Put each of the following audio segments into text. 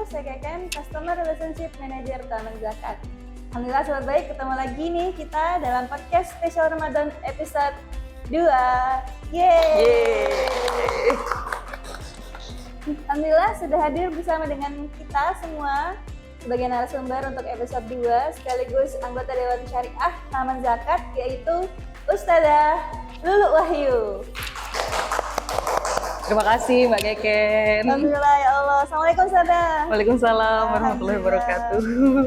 saya Keken, Customer Relationship Manager Taman Zakat. Alhamdulillah sobat baik, ketemu lagi nih kita dalam podcast spesial Ramadan episode 2. Yeay! Alhamdulillah sudah hadir bersama dengan kita semua sebagai narasumber untuk episode 2 sekaligus anggota Dewan Syariah Taman Zakat, yaitu Ustazah Lulu Wahyu. Terima kasih Mbak Keken. Alhamdulillah ya Allah. Assalamualaikum Ustazah. Waalaikumsalam warahmatullahi wabarakatuh.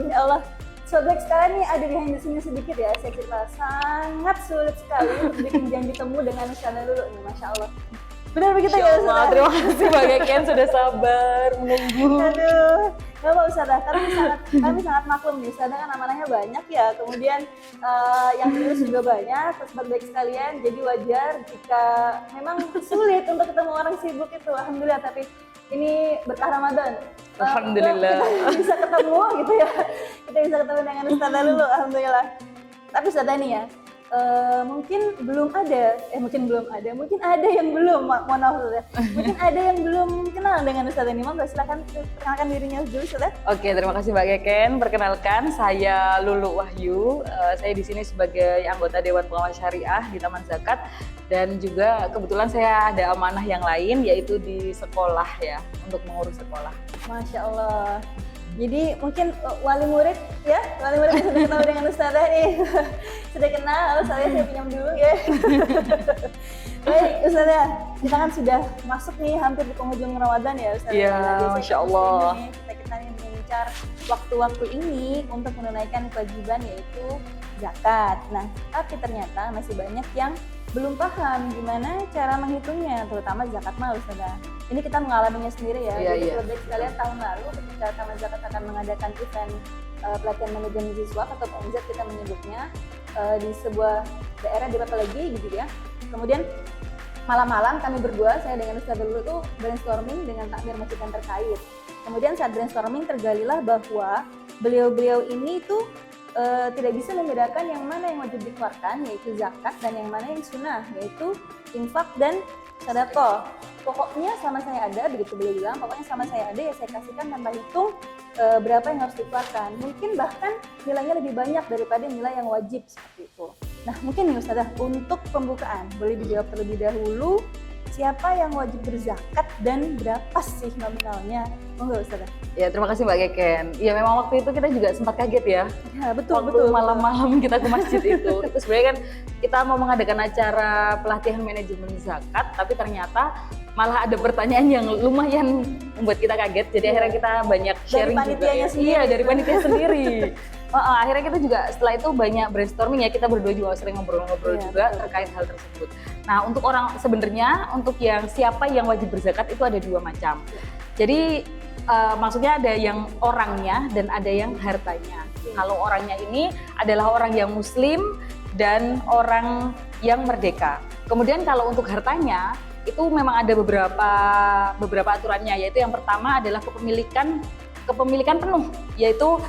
Ya Allah. Sobat sekarang nih ada behind the scene sedikit ya. Saya cerita sangat sulit sekali untuk bikin janji temu dengan Ustazah Lulu nih, Masya Allah. Benar begitu ya Ustazah? Terima kasih Mbak Keken sudah sabar menunggu. Aduh, nggak apa Ustazah, kami sangat maklum nih, Ustazah kan amanahnya banyak ya, kemudian yang tulis juga banyak, terus baik sekalian, jadi wajar jika memang sulit untuk ketemu orang sibuk itu, Alhamdulillah, tapi ini berkah Ramadan. Alhamdulillah. Kita bisa ketemu gitu ya, kita bisa ketemu dengan Ustazah Lulu, Alhamdulillah. Tapi Ustazah nih ya, mungkin ada yang belum, mohon maaf Ustazah. Mungkin ada yang belum kenal dengan Ustazah ini. Monggo silakan perkenalkan dirinya dulu Ustazah. Oke, terima kasih Mbak Keken. Perkenalkan, saya Lulu Wahyu. Saya di sini sebagai anggota Dewan Pengawas Syariah di Taman Zakat, dan juga kebetulan saya ada amanah yang lain, yaitu di sekolah ya, untuk mengurus sekolah. Masya Allah. Jadi mungkin wali murid sudah ketemu dengan Ustazah nih. Sudah kenal, saya pinjam dulu ya. Baik Ustazah, kita kan sudah masuk nih hampir di penghujung Ramadan ya Ustazah. Iya, Masya Allah. Kita nih mengincar waktu-waktu ini untuk menunaikan kewajiban yaitu zakat. Nah, tapi ternyata masih banyak yang belum paham gimana cara menghitungnya, terutama zakat mal Ustazah. Ini kita mengalaminya sendiri ya. Jadi sebagai sekalian tahun lalu ketika Taman Zakat akan mengadakan event pelatihan manajemen siswa atau PMZ kita menyebutnya di sebuah daerah di Papalagi gitu ya. Kemudian malam-malam kami berdua, saya dengan Ustazah dulu tuh brainstorming dengan takmir masjid yang terkait. Kemudian saat brainstorming tergalilah bahwa beliau-beliau ini tuh tidak bisa membedakan yang mana yang wajib dikeluarkan yaitu zakat dan yang mana yang sunnah yaitu infak dan sedekah. Pokoknya selama saya ada, begitu beliau bilang, pokoknya selama saya ada ya saya kasihkan tanpa hitung berapa yang harus dikeluarkan. Mungkin bahkan nilainya lebih banyak daripada nilai yang wajib seperti itu. Nah mungkin nih Ustazah, untuk pembukaan boleh dijawab terlebih dahulu, siapa yang wajib berzakat dan berapa sih nominalnya? Monggo Ustazah. Ya, terima kasih Mbak Keken. Ya memang waktu itu kita juga sempat kaget ya. Ya betul. Malam-malam kita ke masjid itu. Terus sebenarnya kan kita mau mengadakan acara pelatihan manajemen zakat, tapi ternyata malah ada pertanyaan yang lumayan membuat kita kaget. Jadi akhirnya kita banyak sharing juga. Iya, dari panitia sendiri. Akhirnya kita juga setelah itu banyak brainstorming ya, kita berdua juga sering ngobrol-ngobrol juga terkait hal tersebut. Nah, untuk orang sebenarnya untuk yang siapa yang wajib berzakat itu ada dua macam. Jadi maksudnya ada yang orangnya dan ada yang hartanya. Kalau orangnya ini adalah orang yang muslim dan orang yang merdeka. Kemudian kalau untuk hartanya itu memang ada beberapa aturannya, yaitu yang pertama adalah kepemilikan penuh, yaitu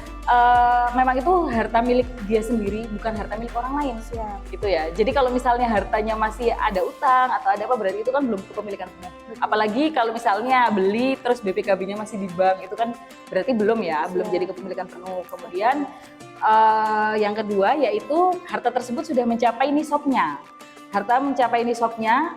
memang itu harta milik dia sendiri, bukan harta milik orang lain. Gitu ya. Jadi kalau misalnya hartanya masih ada utang atau ada apa, berarti itu kan belum kepemilikan penuh. Apalagi kalau misalnya beli terus BPKB-nya masih di bank, itu kan berarti belum ya, belum jadi kepemilikan penuh. Kemudian yang kedua yaitu harta tersebut sudah mencapai nisabnya. Harta mencapai nisabnya.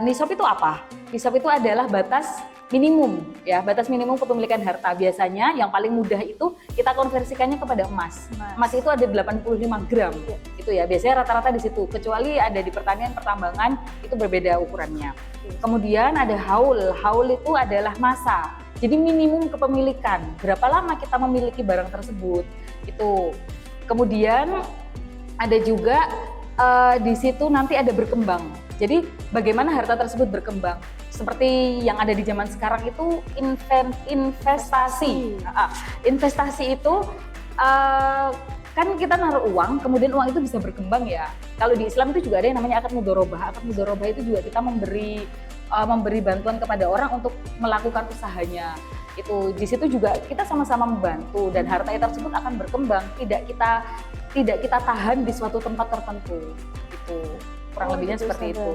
Nisab itu apa? Nisab itu adalah batas minimum ya, batas minimum kepemilikan harta. Biasanya yang paling mudah itu kita konversikannya kepada emas. Emas itu ada 85 gram. Itu ya, biasanya rata-rata di situ. Kecuali ada di pertanian, pertambangan itu berbeda ukurannya. Kemudian ada haul. Haul itu adalah masa. Jadi minimum kepemilikan. Berapa lama kita memiliki barang tersebut? Itu. Kemudian ada juga di situ nanti ada berkembang. Jadi bagaimana harta tersebut berkembang? Seperti yang ada di zaman sekarang itu investasi. Investasi itu kan kita naruh uang, kemudian uang itu bisa berkembang ya. Kalau di Islam itu juga ada yang namanya akad mudharabah. Akad mudharabah itu juga kita memberi bantuan kepada orang untuk melakukan usahanya. Itu di situ juga kita sama-sama membantu dan harta tersebut akan berkembang. Tidak kita tahan di suatu tempat tertentu. Itu kurang lebihnya gitu, seperti itu.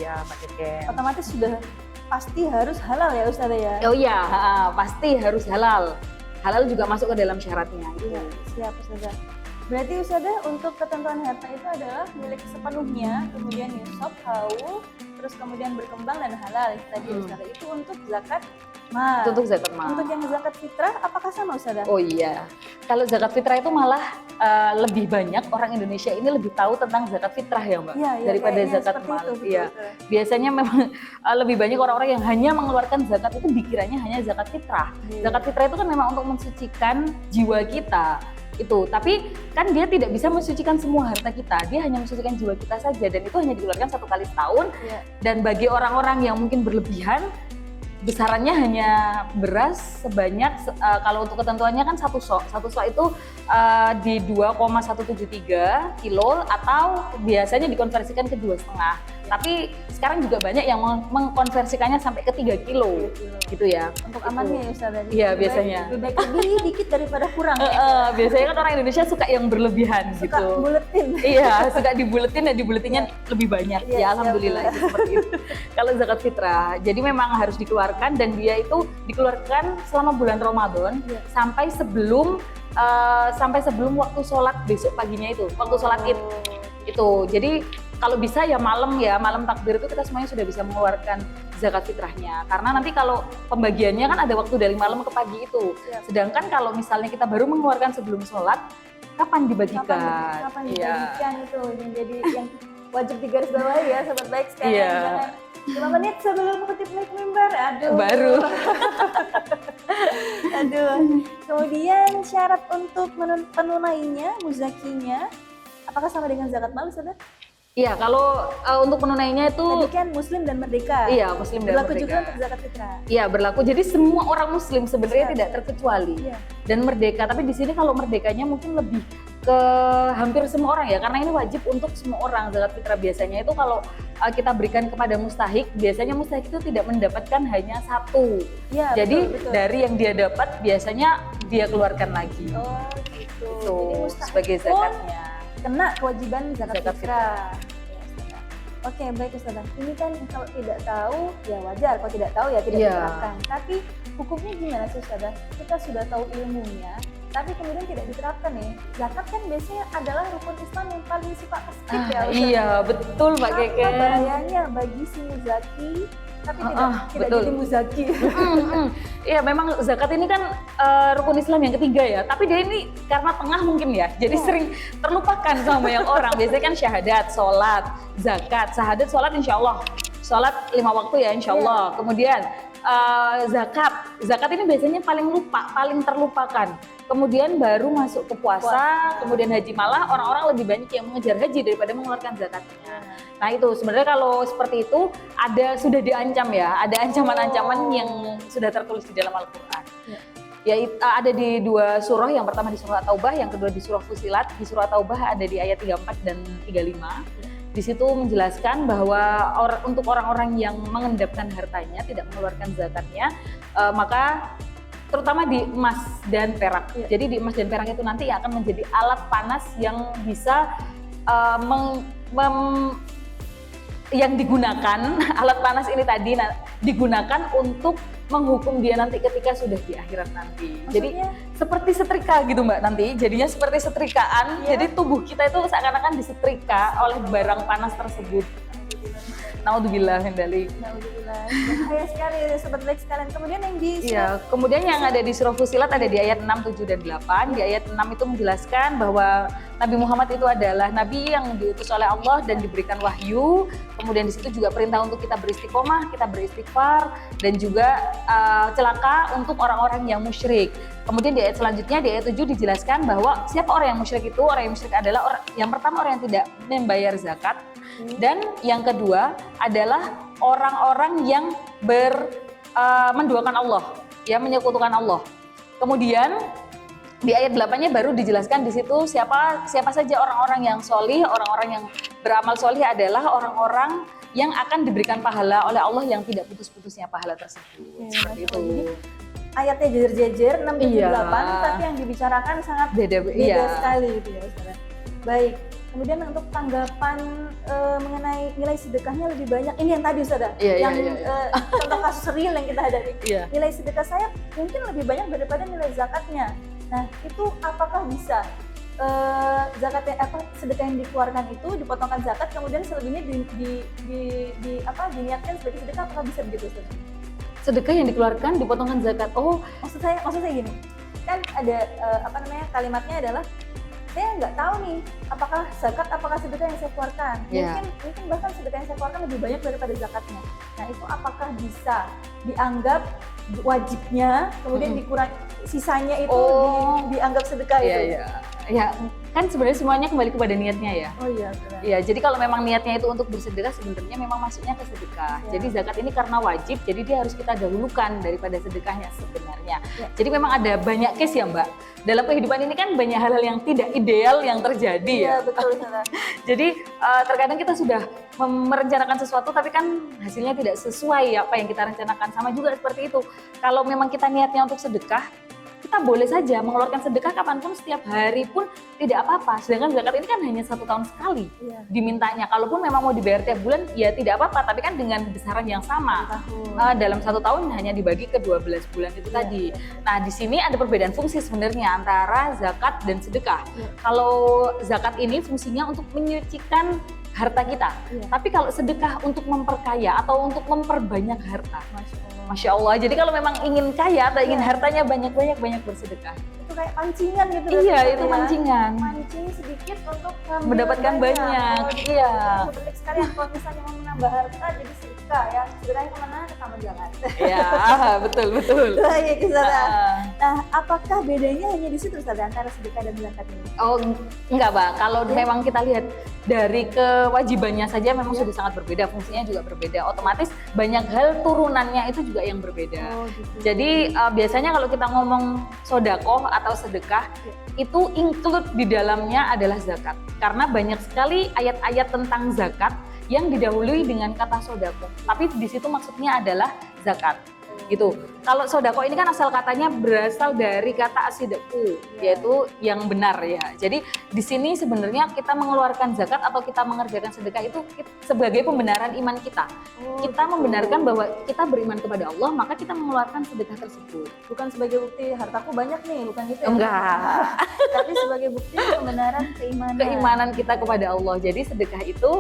Ya, Mbak Keken. Otomatis sudah pasti harus halal ya Ustazah ya? Oh iya, pasti harus halal. Halal juga masuk ke dalam syaratnya. Iya, siap Ustazah. Berarti Ustazah untuk ketentuan harta itu adalah milik sepenuhnya, kemudian nisab, haul, terus kemudian berkembang dan halal tadi Ustazah. Itu untuk zakat mal. Untuk zakat mal. Untuk yang zakat fitrah apakah sama Ustazah? Oh iya, kalau zakat fitrah itu malah lebih banyak orang Indonesia ini lebih tahu tentang zakat fitrah ya Mbak, Iya, daripada kayaknya zakat seperti mal. itu, betul, Iya, betul. biasanya memang lebih banyak orang-orang yang hanya mengeluarkan zakat itu dikiranya hanya zakat fitrah. Iya. Zakat fitrah itu kan memang untuk mensucikan jiwa kita itu, tapi kan dia tidak bisa mensucikan semua harta kita, dia hanya mensucikan jiwa kita saja, dan itu hanya dikeluarkan 1 kali setahun. Iya. Dan bagi orang-orang yang mungkin berlebihan, besarannya hanya beras sebanyak kalau untuk ketentuannya kan satu sok itu di 2,173 kilo atau biasanya dikonversikan ke 2,5. Tapi sekarang juga banyak yang mengkonversikannya sampai ke 3 kilo gitu ya. Untuk amannya ya Ustazah. Iya, biasanya. Lebih baik lebih dikit daripada kurang. Biasanya kan orang Indonesia suka yang berlebihan Suka gitu. buletin. Iya, suka dibuletin dan dibuletinnya lebih banyak. Iya, Ya alhamdulillah itu seperti itu. Kalau zakat fitrah, jadi memang harus dikeluarkan dan dia itu dikeluarkan selama bulan Ramadan Iya. sampai sebelum waktu sholat besok paginya itu, waktu sholat Id itu. Jadi kalau bisa ya malam takbir itu kita semuanya sudah bisa mengeluarkan zakat fitrahnya. Karena nanti kalau pembagiannya kan ada waktu dari malam ke pagi itu. Siap. Sedangkan kalau misalnya kita baru mengeluarkan sebelum sholat, kapan dibagikan? Kapan Iya. dibagikan itu yang jadi yang wajib digarisbawahi ya sobat baik sekalian. Iya. Jangan 5 menit sebelum kutip naik mimbar. Aduh. Baru. Aduh. Kemudian syarat untuk penunainya, muzakinya, apakah sama dengan zakat mal Ustazah? Iya, kalau untuk menunainya itu Tadi kan muslim dan merdeka. iya muslim dan Berlaku juga merdeka. untuk zakat fitrah. Iya, berlaku. Jadi semua orang muslim sebenarnya Siap. tidak terkecuali. Iya. Dan merdeka, tapi di sini kalau merdekanya mungkin lebih ke hampir semua orang ya, karena ini wajib untuk semua orang. Zakat fitrah biasanya itu kalau kita berikan kepada mustahik, biasanya mustahik itu tidak mendapatkan hanya satu. Iya, Jadi betul, betul. dari yang dia dapat biasanya dia keluarkan lagi. Oh, gitu. Itu Jadi mustahik sebagai pun zakatnya. kena kewajiban zakat Zakat fitrah. Ya, Ustazah. Oke, baik Ustazah. Ini kan kalau tidak tahu ya wajar, kalau tidak tahu ya tidak Iya. diterapkan. Tapi hukumnya gimana sih Ustazah? Kita sudah tahu ilmunya, tapi kemudian tidak diterapkan nih. Zakat kan biasanya adalah rukun Islam yang paling suka keskip ya Ustazah. Iya, betul Mbak Apa Keke. bahayanya bagi si muzaki tapi tidak betul. jadi muzaki? Iya, memang zakat ini kan rukun Islam yang ketiga ya. Tapi dia ini karena tengah mungkin ya, jadi sering terlupakan sama banyak orang. Biasanya kan syahadat, sholat, zakat. Syahadat, sholat insya Allah. Sholat 5 waktu ya insya Allah. Kemudian zakat ini biasanya paling terlupakan. Kemudian baru masuk ke puasa, kemudian haji. Malah orang-orang lebih banyak yang mengejar haji daripada mengeluarkan zakatnya. Nah itu sebenarnya kalau seperti itu sudah diancam ya, ada ancaman-ancaman yang sudah tertulis di dalam Al-Quran. Ya, ada di 2 surah, yang pertama di surah Taubah, yang kedua di surah Fusilat. Di surah Taubah ada di ayat 34 dan 35. Di situ menjelaskan bahwa untuk orang-orang yang mengendapkan hartanya, tidak mengeluarkan zakatnya, maka terutama di emas dan perak. Jadi di emas dan perak itu nanti akan menjadi alat panas yang bisa yang digunakan, alat panas ini tadi digunakan untuk menghukum dia nanti ketika sudah di akhirat nanti. Maksudnya? Jadi seperti setrika gitu Mbak nanti, jadinya seperti setrikaan. Jadi tubuh kita itu seakan-akan disetrika oleh barang panas tersebut. Naudzubillah min dzalik. Naudzubillah. Bahaya sekali ya sobat baik sekalian. Kemudian yang di Iya, kemudian yang ada di surah Fusilat ada di ayat 6, 7 dan 8. Di ayat 6 itu menjelaskan bahwa Nabi Muhammad itu adalah nabi yang diutus oleh Allah dan diberikan wahyu. Kemudian di situ juga perintah untuk kita beristiqomah, kita beristighfar, dan juga celaka untuk orang-orang yang musyrik. Kemudian di ayat selanjutnya, di ayat 7 dijelaskan bahwa siapa orang yang musyrik itu? Orang yang musyrik adalah yang pertama orang yang tidak membayar zakat, dan yang kedua adalah orang-orang yang menduakan Allah, ya, menyekutukan Allah. Kemudian di ayat 8-nya baru dijelaskan di situ siapa saja orang-orang yang solih, orang-orang yang beramal solih adalah orang-orang yang akan diberikan pahala oleh Allah yang tidak putus-putusnya pahala tersebut. Seperti itu. Jadi ayatnya jejer-jejer 6, 7, Iya. 8, tapi yang dibicarakan sangat Beda sekali gitu ya Ustazah. Baik. Kemudian untuk tanggapan mengenai nilai sedekahnya lebih banyak. Ini yang tadi Ustazah, Iya, yang contoh kasus real yang kita hadapi. Iya. Nilai sedekah saya mungkin lebih banyak daripada nilai zakatnya. Nah, itu apakah bisa zakatnya sedekah yang dikeluarkan itu dipotongkan zakat, kemudian selebihnya diniatkan sebagai sedekah, apakah bisa begitu Ustazah? Sedekah yang dikeluarkan dipotongkan zakat. Oh, maksud saya gini, kan ada kalimatnya adalah saya nggak tahu nih apakah zakat apakah sedekah yang saya keluarkan. Yeah. Mungkin bahkan sedekah yang saya keluarkan lebih banyak daripada zakatnya. Nah, itu apakah bisa dianggap wajibnya, kemudian dikurangi sisanya itu dianggap sedekah itu? Ya, kan sebenarnya semuanya kembali kepada niatnya ya. Oh iya, benar. Iya, jadi kalau memang niatnya itu untuk bersedekah, sebenarnya memang masuknya ke sedekah. Ya. Jadi zakat ini karena wajib, jadi dia harus kita dahulukan daripada sedekahnya sebenarnya. Ya. Jadi memang ada banyak case ya Mbak. Dalam kehidupan ini kan banyak hal-hal yang tidak ideal yang terjadi ya. Iya, betul. Jadi terkadang kita sudah merencanakan sesuatu tapi kan hasilnya tidak sesuai apa yang kita rencanakan. Sama juga seperti itu. Kalau memang kita niatnya untuk sedekah, kita boleh saja mengeluarkan sedekah kapanpun, setiap hari pun tidak apa-apa. Sedangkan zakat ini kan hanya 1 tahun sekali dimintanya. Kalaupun memang mau dibayar tiap bulan, ya tidak apa-apa. Tapi kan dengan besaran yang sama. Dalam 1 tahun hanya dibagi ke 12 bulan itu tadi. Nah, di sini ada perbedaan fungsi sebenarnya antara zakat dan sedekah. Kalau zakat ini fungsinya untuk menyucikan harta kita. Tapi kalau sedekah untuk memperkaya atau untuk memperbanyak harta. Masya Allah. Jadi kalau memang ingin kaya atau ingin hartanya banyak bersedekah. Itu kayak pancingan gitu. Iya, itu pancingan. Mancing sedikit untuk mendapatkan banyak. Iya. Betul sekali. Kalau misalnya mau menambah harta jadi sedekah ya. Sedekahnya kemana? Ke taman jalan. Iya, betul. Baik, Ustazah. Nah, apakah bedanya hanya di situ Ustazah antara sedekah dan zakat ini? Oh, enggak, Mbak. Kalau memang kita lihat dari kewajibannya saja memang sudah sangat berbeda, fungsinya juga berbeda. Otomatis banyak hal turunannya itu juga yang berbeda. Gitu. Jadi biasanya kalau kita ngomong sodakoh atau sedekah, itu include di dalamnya adalah zakat. Karena banyak sekali ayat-ayat tentang zakat yang didahului dengan kata sodakoh. Tapi di situ maksudnya adalah zakat. Gitu. Kalau sodako ini kan asal katanya berasal dari kata asidaku, yaitu yang benar ya. Jadi di sini sebenarnya kita mengeluarkan zakat atau kita mengerjakan sedekah itu sebagai pembenaran iman kita. Kita membenarkan bahwa kita beriman kepada Allah, maka kita mengeluarkan sedekah tersebut. Bukan sebagai bukti hartaku banyak nih, bukan gitu ya? Enggak. Tapi sebagai bukti pembenaran keimanan kita kepada Allah. Jadi sedekah itu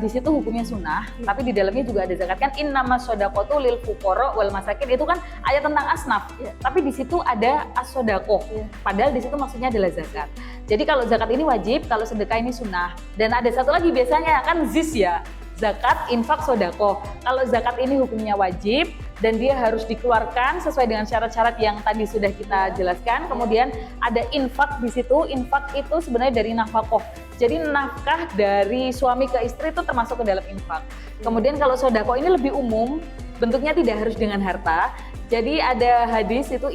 di situ hukumnya sunnah, tapi di dalamnya juga ada zakat kan. Innamas shadaqatu lil fuqara wal masakin, itu kan ayat tentang asnaf. Tapi di situ ada as-shadaqah. Padahal di situ maksudnya adalah zakat. Jadi kalau zakat ini wajib, kalau sedekah ini sunnah. Dan ada satu lagi biasanya kan zis ya. Zakat, infak, sodako. Kalau zakat ini hukumnya wajib dan dia harus dikeluarkan sesuai dengan syarat-syarat yang tadi sudah kita jelaskan. Kemudian ada infak di situ. Infak itu sebenarnya dari nafkah. Jadi nafkah dari suami ke istri itu termasuk ke dalam infak. Kemudian kalau sodako ini lebih umum, bentuknya tidak harus dengan harta. Jadi ada hadis itu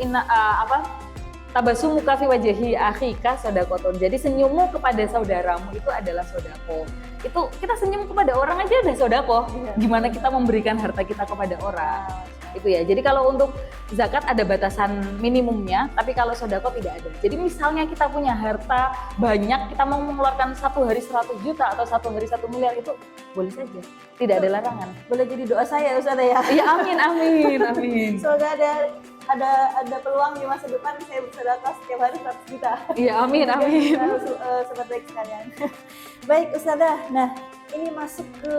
tabasumuka fi wajhi akhika sodakotun. Jadi senyummu kepada saudaramu itu adalah sodako. Itu kita senyum kepada orang aja udah sodako. Gimana kita memberikan harta kita kepada orang? Itu ya. Jadi kalau untuk zakat ada batasan minimumnya, tapi kalau sodako tidak ada. Jadi misalnya kita punya harta banyak, kita mau mengeluarkan 1 hari 100 juta atau 1 hari 1 miliar, itu boleh saja. Tidak ada larangan. Boleh jadi doa saya Ustazah ya. Iya, amin. Semoga ada peluang di masa depan saya bersedekah setiap hari 100 juta. Iya, amin. Sobat baik sekalian. Baik Ustazah, nah ini masuk ke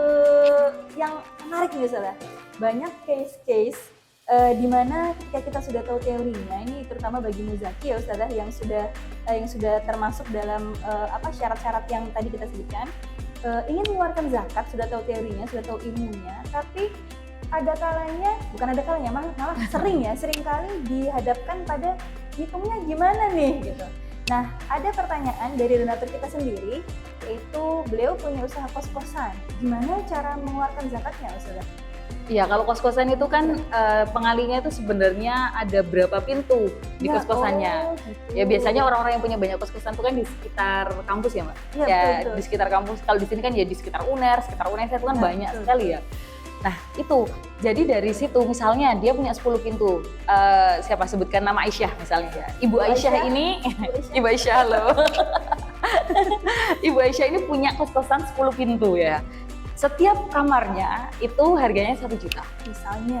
yang menarik nih Ustazah. Banyak case-case di mana ketika kita sudah tahu teorinya, ini terutama bagi muzaki ya Ustazah yang sudah termasuk dalam syarat-syarat yang tadi kita sebutkan, ingin mengeluarkan zakat, sudah tahu teorinya, sudah tahu ilmunya, tapi ada kalanya, bukan ada kalanya, malah sering kali dihadapkan pada hitungnya gimana nih gitu. Nah, ada pertanyaan dari donatur kita sendiri, yaitu beliau punya usaha kos-kosan. Gimana cara mengeluarkan zakatnya, Ustazah? Iya, kalau kos-kosan itu kan pengalinya itu sebenarnya ada berapa pintu di kos-kosannya. Gitu. Ya biasanya orang-orang yang punya banyak kos-kosan itu kan di sekitar kampus ya, Mbak. Ya, betul. Di sekitar kampus. Kalau di sini kan ya di sekitar UNER itu kan banyak sekali ya. Nah itu, jadi dari situ misalnya dia punya 10 pintu, siapa sebutkan nama Aisyah misalnya ya. Ibu Aisyah ini, Ibu Aisyah loh. Ibu Aisyah ini punya kos-kosan 10 pintu ya. Setiap kamarnya itu harganya 1 juta.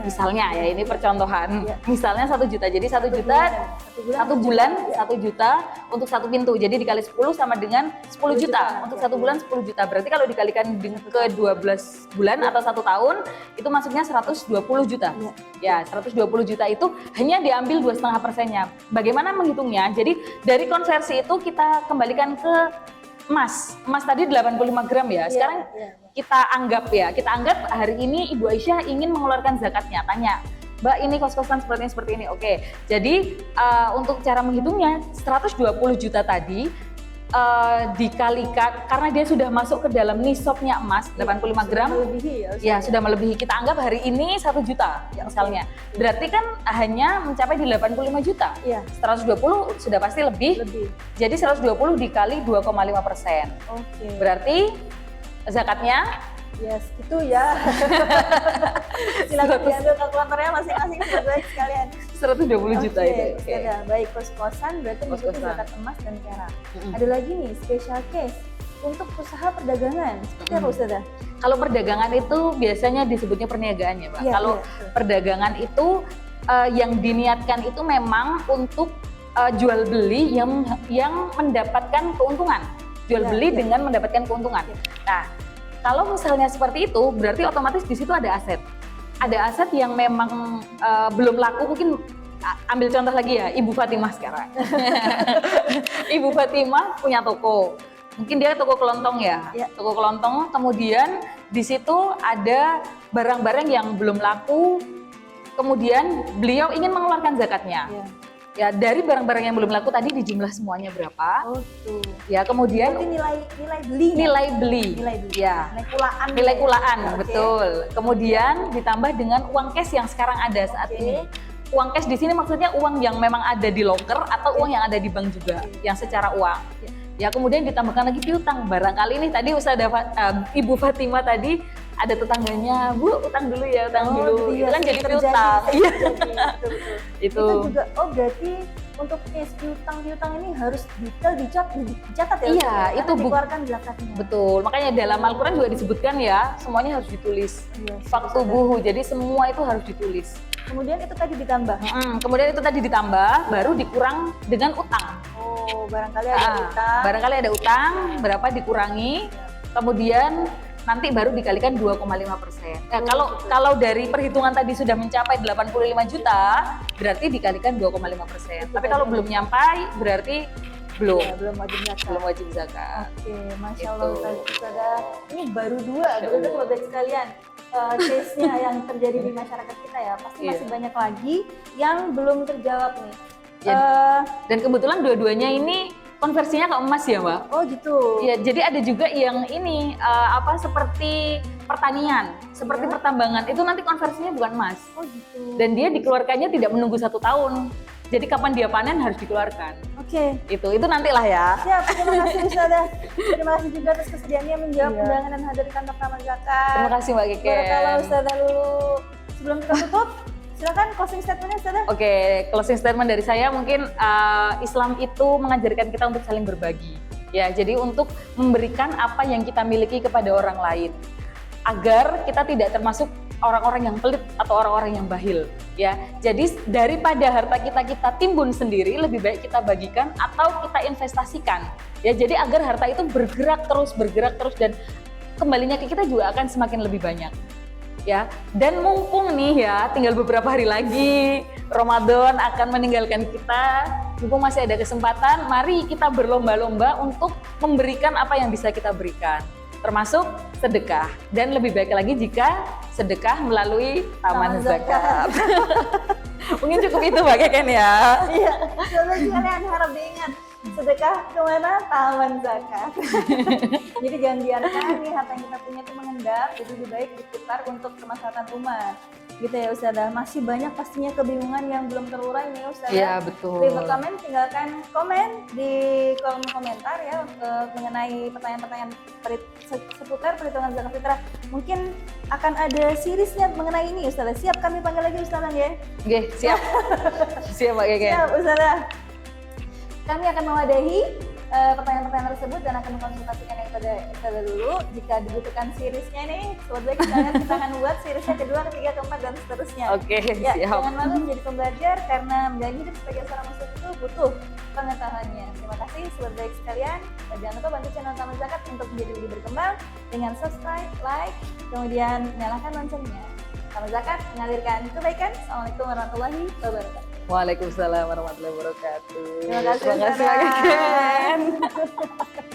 Misalnya ya, ini percontohan. Iya. Misalnya 1 juta. Jadi 1 juta satu bulan 1 juta untuk 1 pintu. Jadi dikali 10 sama dengan 10 juta. Untuk 1 bulan 10 juta. Berarti kalau dikalikan ke 12 bulan atau 1 tahun itu masuknya 120 juta. Ya, 120 juta itu hanya diambil 2,5%-nya. Bagaimana menghitungnya? Jadi dari konversi itu kita kembalikan ke emas. Emas tadi 85 gram ya. Sekarang kita anggap hari ini Ibu Aisyah ingin mengeluarkan zakatnya. Tanya, Mbak, ini kos-kosan seperti ini. Oke. Jadi untuk cara menghitungnya 120 juta tadi dikalikan karena dia sudah masuk ke dalam nisabnya emas 85 gram. Sudah melebihi. Kita anggap hari ini 1 juta misalnya. Berarti kan hanya mencapai di 85 juta. 120 sudah pasti lebih. Jadi 120 dikali 2,5%. Berarti zakatnya itu ya. Silakan diambil kalkulatornya masing-masing buat sekalian. 120 juta itu. Baik, kos-kosan berarti mengikuti zakat emas dan perak. Ada lagi nih special case untuk usaha perdagangan. Seperti apa Ustazah? Kalau perdagangan itu biasanya disebutnya perniagaan ya, Mbak. Kalau perdagangan itu yang diniatkan itu memang untuk jual beli yang mendapatkan keuntungan. Jual beli dengan mendapatkan keuntungan. Nah, kalau misalnya seperti itu, berarti otomatis di situ ada aset. Ada aset yang memang belum laku. Mungkin ambil contoh lagi ya, Ibu Fatimah sekarang. Ibu Fatimah punya toko. Mungkin dia toko kelontong ya. Toko kelontong, kemudian di situ ada barang-barang yang belum laku. Kemudian beliau ingin mengeluarkan zakatnya. Ya, dari barang-barang yang belum laku tadi dijumlah semuanya berapa? Ya, kemudian nilai beli. Ya. Nilai kulaan. Nilai kulaan, betul. Kemudian ditambah dengan uang cash yang sekarang ada saat ini. Uang cash di sini maksudnya uang yang memang ada di loker atau uang yang ada di bank juga, yang secara uang. Ya, kemudian ditambahkan lagi piutang. Barangkali nih tadi Ibu Fatimah tadi ada tetangganya, Bu, utang dulu ya, utang dulu. Itu kan jadi piutang. Itu juga, berarti untuk case piutang ini harus detail dicatat ya? Iya, itu dikeluarkan zakatnya. Betul, makanya dalam Al-Quran juga disebutkan ya, semuanya harus ditulis. Faktubuhu, jadi semua itu harus ditulis. Kemudian itu tadi ditambah? Kemudian itu tadi ditambah, baru dikurang dengan utang. Barangkali ada utang. Barangkali ada utang, berapa dikurangi, kemudian nanti baru dikalikan 2,5%. Kalau dari perhitungan tadi sudah mencapai 85 juta, berarti dikalikan 2,5%. Tapi kalau belum nyampai, berarti belum wajib zakat. Masya Allah, Ustazah. Ini baru 2, berarti sobat sekalian. Case-nya yang terjadi di masyarakat kita ya, pasti masih banyak lagi yang belum terjawab nih. Dan kebetulan dua-duanya ini konversinya ke emas ya, Mbak? Gitu. Ya, jadi ada juga yang ini seperti pertanian, seperti pertambangan itu nanti konversinya bukan emas. Gitu. Dan dia dikeluarkannya tidak menunggu 1 tahun. Jadi kapan dia panen harus dikeluarkan. Itu nantilah ya. Siap, terima kasih Ustazah. Terima kasih juga atas kesediaannya menjawab undangan dan hadir di kantor Taman Zakat. Terima kasih Mbak Keke. Kalau Ustazah dulu, sebelum kita tutup, silakan closing statement-nya Ustazah. Closing statement dari saya mungkin Islam itu mengajarkan kita untuk saling berbagi. Ya, jadi untuk memberikan apa yang kita miliki kepada orang lain. Agar kita tidak termasuk orang-orang yang pelit atau orang-orang yang bahil, ya. Jadi daripada harta kita timbun sendiri, lebih baik kita bagikan atau kita investasikan, ya. Jadi agar harta itu bergerak terus dan kembalinya ke kita juga akan semakin lebih banyak, ya. Dan mumpung nih ya, tinggal beberapa hari lagi Ramadan akan meninggalkan kita. Mumpung masih ada kesempatan, mari kita berlomba-lomba untuk memberikan apa yang bisa kita berikan. Termasuk sedekah, dan lebih baik lagi jika sedekah melalui Taman Zakat. Mungkin cukup itu Mbak Keken ya. Iya, kalian harap diingat, sedekah kemana? Taman Zakat. Jadi jangan biarkan nih harta yang kita punya itu mengendap, jadi lebih baik diputar untuk kemaslahatan umat. Gitu ya Ustazah, masih banyak pastinya kebingungan yang belum terurai nih Ustazah. Iya, betul. Leave a comment, tinggalkan komen di kolom komentar ya untuk mengenai pertanyaan-pertanyaan seputar perhitungan zakat fitrah. Mungkin akan ada seriesnya mengenai ini Ustazah. Siap kami panggil lagi Ustazah ya? Oke, siap. Siap Mbak Keke. Siap Ustazah. Kami akan mewadahi pertanyaan-pertanyaan tersebut dan akan mengkonsultasikan yang pada dulu. Jika dibutuhkan seriesnya nih, sobat baik kita akan buat seriesnya kedua, ketiga, keempat dan seterusnya. Oke, Ya, siap. jangan malu menjadi pembelajar karena menjalani hidup sebagai seorang muslim itu butuh pengetahuannya. Terima kasih sobat baik sekalian. Dan jangan lupa bantu channel Taman Zakat untuk menjadi lebih berkembang dengan subscribe, like, kemudian nyalakan loncengnya. Taman Zakat mengalirkan kebaikan. Assalamualaikum warahmatullahi wabarakatuh. Waalaikumsalam warahmatullahi wabarakatuh. Terima kasih. Terima kasih. Sarah.